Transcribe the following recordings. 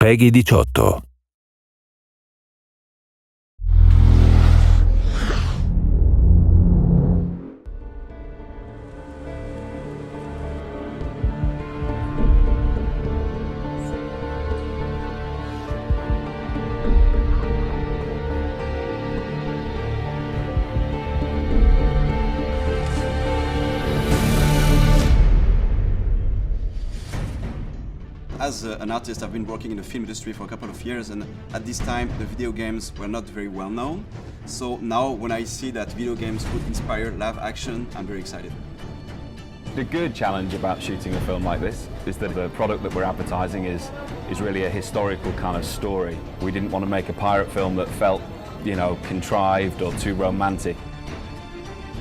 Peggy 18. As an artist, I've been working in the film industry for a couple of years, and at this time the video games were not very well known. So now when I see that video games could inspire live action, I'm very excited. The good challenge about shooting a film like this is that the product that we're advertising is really a historical kind of story. We didn't want to make a pirate film that felt, contrived or too romantic.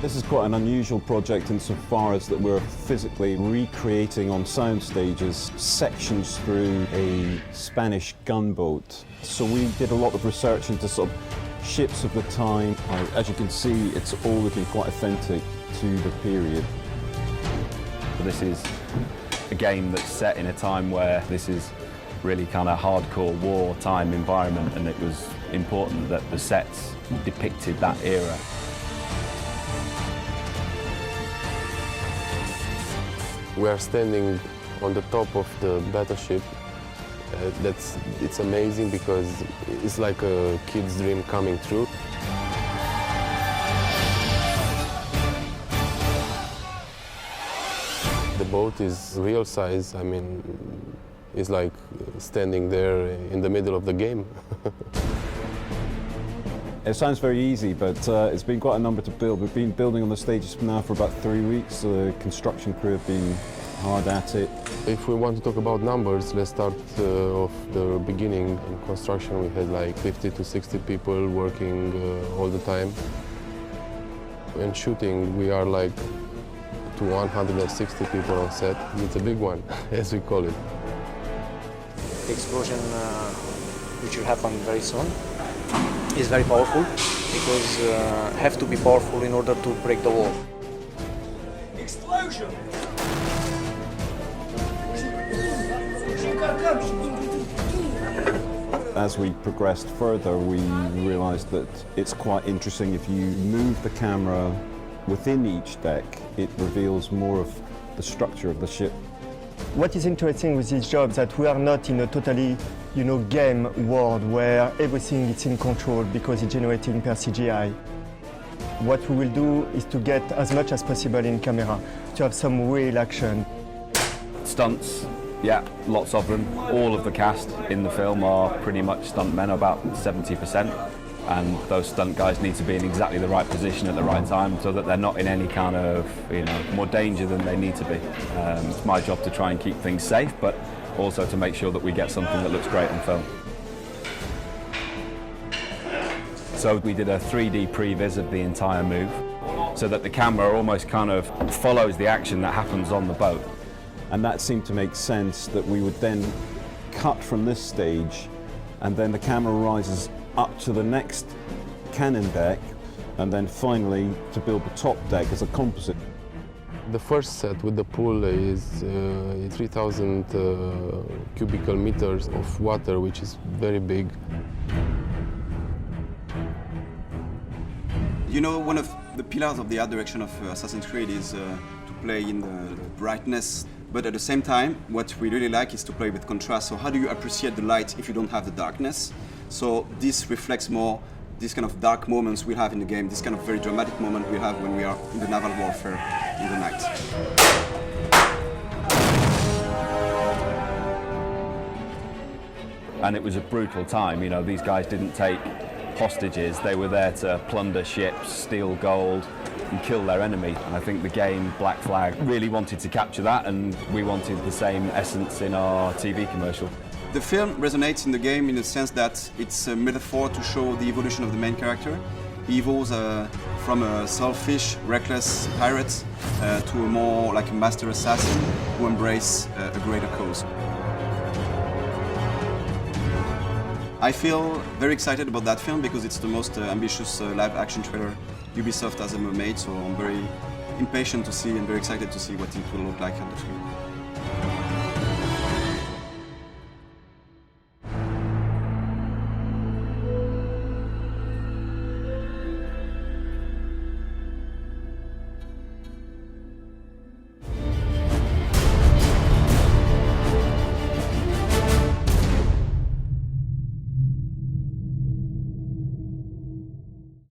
This is quite an unusual project insofar as that we're physically recreating on sound stages sections through a Spanish gunboat. So we did a lot of research into sort of ships of the time. As you can see, it's all looking quite authentic to the period. This is a game that's set in a time where this is really kind of hardcore wartime environment, and it was important that the sets depicted that era. We are standing on the top of the battleship. It's amazing because it's like a kid's dream coming true. The boat is real size. I mean, it's like standing there in the middle of the game. It sounds very easy, but it's been quite a number to build. We've been building on the stages now for about 3 weeks. The construction crew have been hard at it. If we want to talk about numbers, let's start off the beginning. In construction, we had like 50 to 60 people working all the time. In shooting, we are like to 160 people on set. It's a big one, as we call it. The explosion, which will happen very soon, is very powerful because have to be powerful in order to break the wall. Explosion! As we progressed further, we realized that it's quite interesting if you move the camera within each deck, it reveals more of the structure of the ship. What is interesting with this job is that we are not in a totally, game world where everything is in control because it's generated per CGI. What we will do is to get as much as possible in camera, to have some real action. Stunts, yeah, lots of them. All of the cast in the film are pretty much stuntmen, about 70%. And those stunt guys need to be in exactly the right position at the right time so that they're not in any kind of, more danger than they need to be. It's my job to try and keep things safe, but also to make sure that we get something that looks great on film. So we did a 3D previs of the entire move so that the camera almost kind of follows the action that happens on the boat. And that seemed to make sense that we would then cut from this stage and then the camera rises up to the next cannon deck and then finally to build the top deck as a composite. The first set with the pool is 3,000 cubical meters of water, which is very big. One of the pillars of the art direction of Assassin's Creed is to play in the brightness, but at the same time, what we really like is to play with contrast. So how do you appreciate the light if you don't have the darkness? So this reflects more this kind of dark moments we have in the game, this kind of very dramatic moment we have when we are in the naval warfare in the night. And it was a brutal time, these guys didn't take hostages, they were there to plunder ships, steal gold and kill their enemy. And I think the game Black Flag really wanted to capture that, and we wanted the same essence in our TV commercial. The film resonates in the game in the sense that it's a metaphor to show the evolution of the main character. He evolves from a selfish, reckless pirate to a more like a master assassin who embraces a greater cause. I feel very excited about that film because it's the most ambitious live-action trailer Ubisoft has ever made, so I'm very impatient to see and very excited to see what it will look like on the screen.